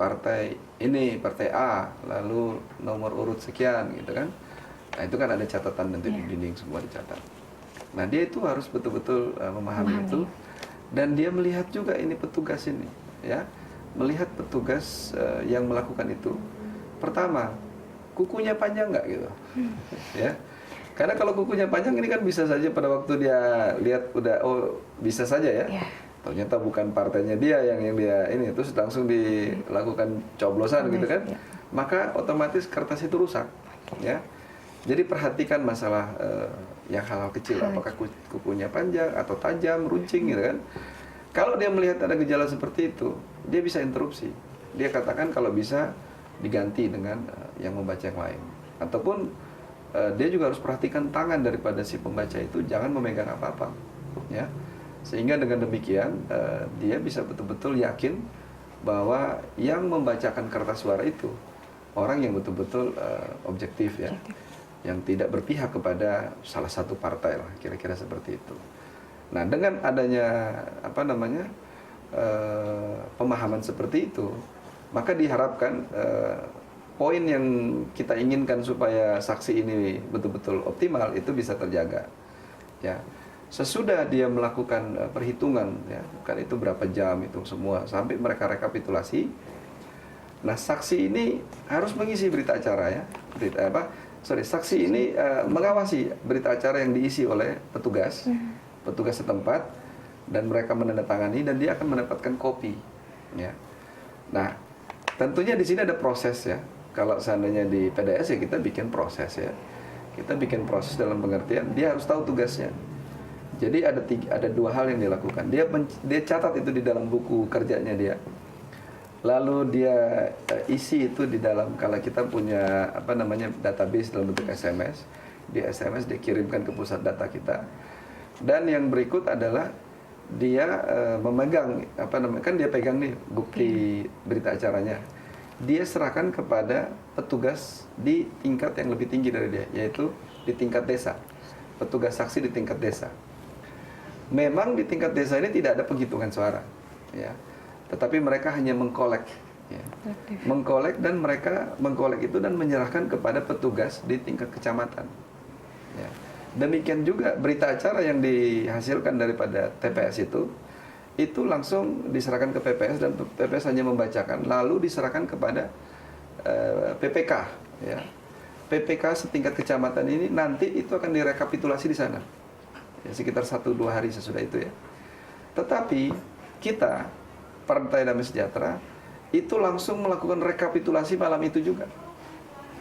partai ini, partai A, lalu nomor urut sekian gitu kan. Nah itu kan ada catatan nanti di dinding semua dicatat. Nah dia itu harus betul-betul memahami itu, dan dia melihat juga ini petugas ini, ya, melihat petugas yang melakukan itu. Pertama, kukunya panjang nggak gitu, ya. Karena kalau kukunya panjang ini kan bisa saja pada waktu dia lihat udah bisa saja ya. Ternyata bukan partainya dia yang dia ini, terus langsung dilakukan coblosan gitu kan. Maka otomatis kertas itu rusak, ya. Jadi perhatikan masalah yang hal-hal kecil, apakah kukunya panjang atau tajam, runcing gitu kan. Kalau dia melihat ada gejala seperti itu, dia bisa interupsi. Dia katakan kalau bisa diganti dengan yang membaca yang lain. Ataupun dia juga harus perhatikan tangan daripada si pembaca itu, jangan memegang apa-apa, ya. Sehingga dengan demikian dia bisa betul-betul yakin bahwa yang membacakan kertas suara itu orang yang betul-betul objektif, ya, yang tidak berpihak kepada salah satu partai lah, kira-kira seperti itu. Nah dengan adanya pemahaman seperti itu, maka diharapkan poin yang kita inginkan supaya saksi ini betul-betul optimal itu bisa terjaga, ya. Sesudah dia melakukan perhitungan, ya, kan itu berapa jam itu semua sampai mereka rekapitulasi. Nah saksi ini harus mengisi berita acara, ya, saksi ini mengawasi berita acara yang diisi oleh petugas setempat, dan mereka menandatangani dan dia akan mendapatkan kopi, ya. Nah tentunya di sini ada proses, ya. Kalau seandainya di PDS ya kita bikin proses, ya. Kita bikin proses dalam pengertian dia harus tahu tugasnya. Jadi ada dua hal yang dilakukan. Dia catat itu di dalam buku kerjanya dia. Lalu dia isi itu di dalam, kalau kita punya database dalam bentuk SMS, di SMS dikirimkan ke pusat data kita. Dan yang berikut adalah dia memegang kan dia pegang nih bukti berita acaranya. Dia serahkan kepada petugas di tingkat yang lebih tinggi dari dia, yaitu di tingkat desa. Petugas saksi di tingkat desa. Memang di tingkat desa ini tidak ada penghitungan suara, ya. Tetapi mereka hanya mengkolek, ya. Mengkolek, dan mereka mengkolek itu dan menyerahkan kepada petugas di tingkat kecamatan, ya. Demikian juga berita acara yang dihasilkan daripada TPS itu langsung diserahkan ke PPS, dan PPS hanya membacakan, lalu diserahkan kepada PPK, ya. PPK setingkat kecamatan ini nanti itu akan direkapitulasi di sana, ya, sekitar 1-2 hari sesudah itu, ya. Tetapi kita Partai Damai Sejahtera itu langsung melakukan rekapitulasi malam itu juga,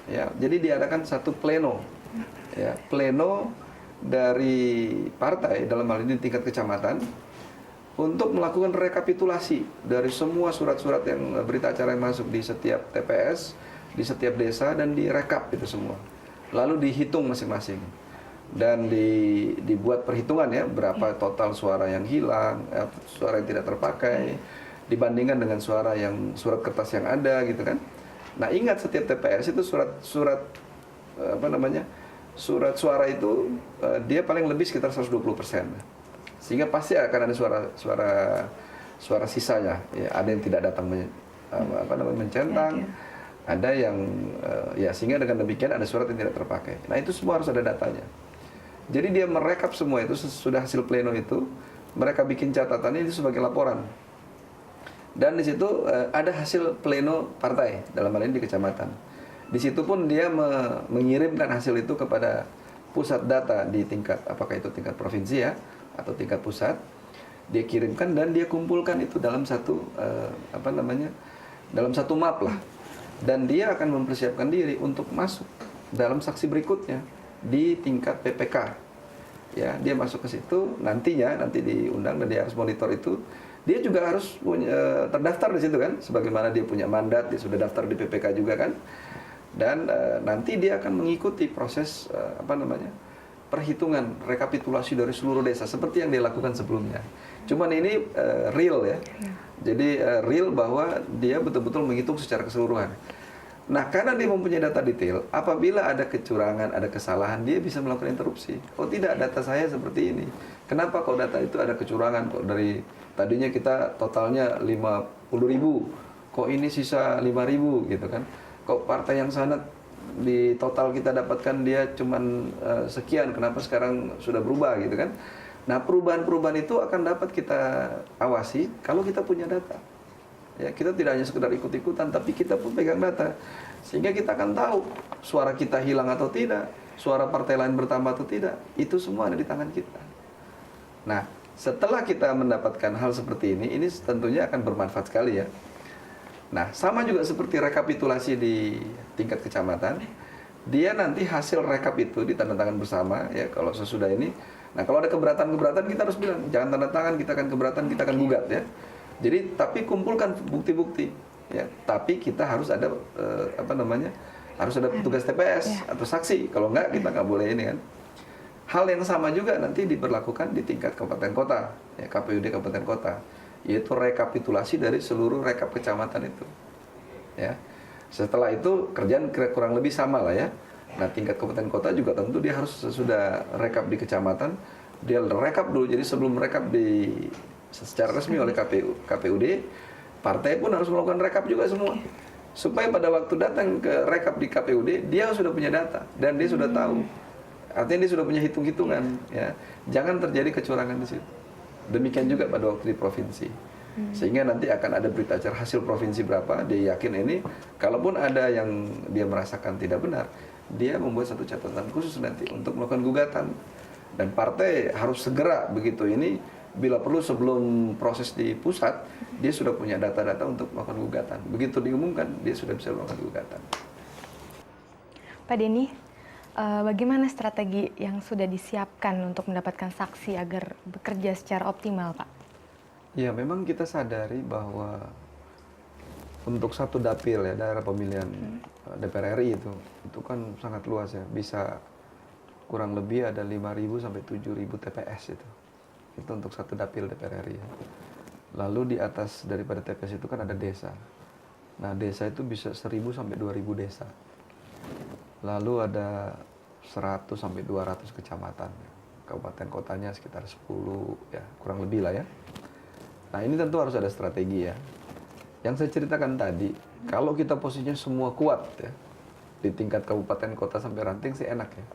ya. Jadi diadakan satu pleno, ya, pleno dari partai dalam hal ini tingkat kecamatan, untuk melakukan rekapitulasi dari semua surat-surat yang berita acara yang masuk di setiap TPS, di setiap desa, dan direkap itu semua. Lalu dihitung masing-masing. Dan dibuat perhitungan, ya, berapa total suara yang hilang, suara yang tidak terpakai, dibandingkan dengan surat kertas yang ada, gitu kan. Nah ingat, setiap TPS itu surat suara itu dia paling lebih sekitar 120%. Sehingga pasti akan ada suara sisanya, ya. Ada yang tidak datang mencentang, ada yang ya, sehingga dengan demikian ada surat yang tidak terpakai. Nah itu semua harus ada datanya. Jadi dia merekap semua itu sesudah hasil pleno itu, mereka bikin catatan ini sebagai laporan. Dan di situ ada hasil pleno partai dalam hal ini di kecamatan. Di situ pun dia mengirimkan hasil itu kepada pusat data di tingkat, apakah itu tingkat provinsi, ya, atau tingkat pusat. Dia kirimkan dan dia kumpulkan itu dalam satu dalam satu map lah. Dan dia akan mempersiapkan diri untuk masuk dalam saksi berikutnya di tingkat PPK, ya. Dia masuk ke situ nanti diundang, dan dia harus monitor itu. Dia juga harus terdaftar di situ kan, sebagaimana dia punya mandat, dia sudah daftar di PPK juga kan. Dan nanti dia akan mengikuti proses perhitungan rekapitulasi dari seluruh desa seperti yang dia lakukan sebelumnya. Cuman ini real, ya. Jadi real bahwa dia betul-betul menghitung secara keseluruhan. Nah, karena dia mempunyai data detail, apabila ada kecurangan, ada kesalahan, dia bisa melakukan interupsi. Oh tidak, data saya seperti ini. Kenapa kok data itu ada kecurangan kok? Dari tadinya kita totalnya 50.000, kok kok ini sisa 5.000 gitu kan, kok partai yang sana di total kita dapatkan dia cuman sekian, kenapa sekarang sudah berubah gitu kan. Nah, perubahan-perubahan itu akan dapat kita awasi kalau kita punya data. Ya, kita tidak hanya sekedar ikut-ikutan, tapi kita pun pegang data. Sehingga kita akan tahu suara kita hilang atau tidak, suara partai lain bertambah atau tidak. Itu semua ada di tangan kita. Nah, setelah kita mendapatkan hal seperti ini tentunya akan bermanfaat sekali ya. Nah, sama juga seperti rekapitulasi di tingkat kecamatan. Dia nanti hasil rekap itu ditandatangan bersama ya kalau sesudah ini. Nah, kalau ada keberatan-keberatan kita harus bilang, jangan tanda tangan, kita akan keberatan, kita akan gugat ya. Jadi, tapi kumpulkan bukti-bukti ya. Tapi kita harus ada harus ada petugas TPS atau saksi. Kalau enggak, kita nggak boleh ini kan. Hal yang sama juga nanti diberlakukan di tingkat kabupaten kota, ya, KPUD kabupaten kota, yaitu rekapitulasi dari seluruh rekap kecamatan itu. Ya. Setelah itu kerjaan kurang lebih sama lah ya. Nah, tingkat kabupaten kota juga tentu dia harus sesudah rekap di kecamatan, dia rekap dulu. Jadi sebelum rekap secara resmi oleh KPUD, partai pun harus melakukan rekap juga semua. Supaya pada waktu datang ke rekap di KPUD, dia sudah punya data dan dia sudah tahu. Artinya dia sudah punya hitung-hitungan ya. Jangan terjadi kecurangan di situ. Demikian juga pada waktu di provinsi. Sehingga nanti akan ada berita acara hasil provinsi berapa, dia yakin ini, kalaupun ada yang dia merasakan tidak benar, dia membuat satu catatan khusus nanti untuk melakukan gugatan. Dan partai harus segera begitu ini, bila perlu sebelum proses di pusat, dia sudah punya data-data untuk melakukan gugatan. Begitu diumumkan, dia sudah bisa melakukan gugatan. Pak Denny, bagaimana strategi yang sudah disiapkan untuk mendapatkan saksi agar bekerja secara optimal, Pak? Ya, memang kita sadari bahwa untuk satu dapil ya, daerah pemilihan DPR RI itu kan sangat luas ya, bisa kurang lebih ada 5.000 sampai 7.000 TPS itu untuk satu dapil DPR RI ya. Lalu di atas daripada TPS itu kan ada desa. Nah, desa itu bisa 1.000 sampai 2.000 desa. Lalu ada 100 sampai 200 kecamatan. Kabupaten kotanya sekitar 10 ya, kurang lebih lah ya. Nah, ini tentu harus ada strategi ya. Yang saya ceritakan tadi, kalau kita posisinya semua kuat ya, di tingkat kabupaten, kota sampai ranting sih enak ya.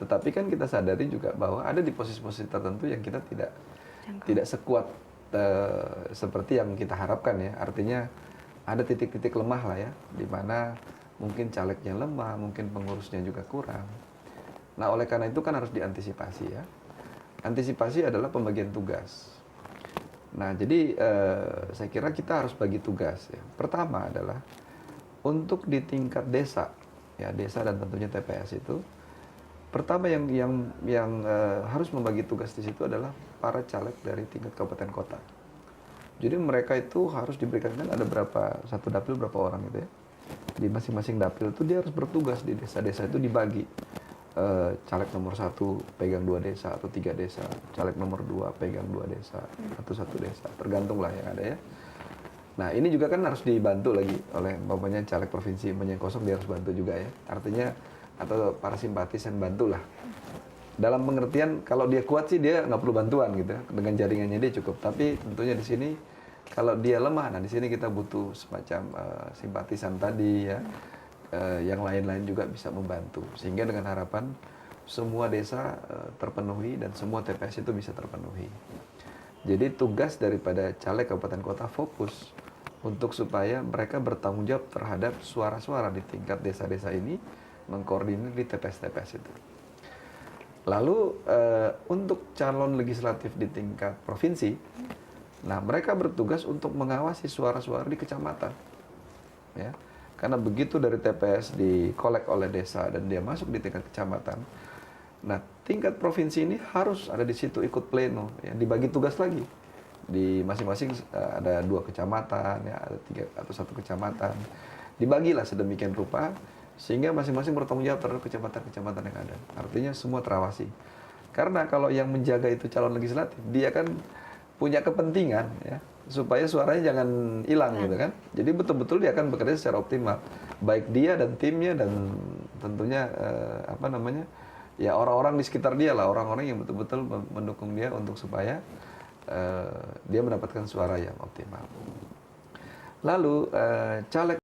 Tetapi kan kita sadari juga bahwa ada di posisi-posisi tertentu yang kita tidak sekuat seperti yang kita harapkan ya. Artinya ada titik-titik lemah lah ya, di mana mungkin calegnya lemah, mungkin pengurusnya juga kurang. Nah, oleh karena itu kan harus diantisipasi ya. Antisipasi adalah pembagian tugas. Nah, jadi saya kira kita harus bagi tugas ya. Pertama adalah untuk di tingkat desa, ya desa dan tentunya TPS itu, pertama yang harus membagi tugas di situ adalah para caleg dari tingkat kabupaten kota. Jadi mereka itu harus diberikan, kan ada satu dapil berapa orang gitu ya. Di masing-masing dapil itu dia harus bertugas di desa-desa itu dibagi. Caleg nomor 1 pegang 2 desa atau 3 desa, caleg nomor 2 pegang 2 desa atau 1 desa, tergantung lah yang ada ya. Nah, ini juga kan harus dibantu lagi oleh bapaknya caleg provinsi yang kosong, dia harus bantu juga ya. Artinya atau para simpatisan bantu lah. Dalam pengertian kalau dia kuat sih dia nggak perlu bantuan gitu ya. Dengan jaringannya dia cukup. Tapi tentunya di sini kalau dia lemah, nah di sini kita butuh semacam simpatisan tadi ya. Yang lain-lain juga bisa membantu, sehingga dengan harapan semua desa terpenuhi dan semua TPS itu bisa terpenuhi. Jadi tugas daripada caleg kabupaten kota fokus untuk supaya mereka bertanggung jawab terhadap suara-suara di tingkat desa-desa ini, mengkoordinir di TPS-TPS itu. Lalu untuk calon legislatif di tingkat provinsi, nah mereka bertugas untuk mengawasi suara-suara di kecamatan, ya. Karena begitu dari TPS dikolek oleh desa dan dia masuk di tingkat kecamatan, nah tingkat provinsi ini harus ada di situ ikut pleno, ya, dibagi tugas lagi di masing-masing ada 2 kecamatan, ya, ada 3 atau 1 kecamatan, dibagilah sedemikian rupa sehingga masing-masing bertanggung jawab terhadap kecamatan-kecamatan yang ada. Artinya semua terawasi. Karena kalau yang menjaga itu calon legislatif, dia kan punya kepentingan, ya, supaya suaranya jangan hilang gitu kan. Jadi betul-betul dia akan bekerja secara optimal, baik dia dan timnya dan tentunya ya orang-orang di sekitar dia lah, orang-orang yang betul-betul mendukung dia untuk supaya dia mendapatkan suara yang optimal. Lalu caleg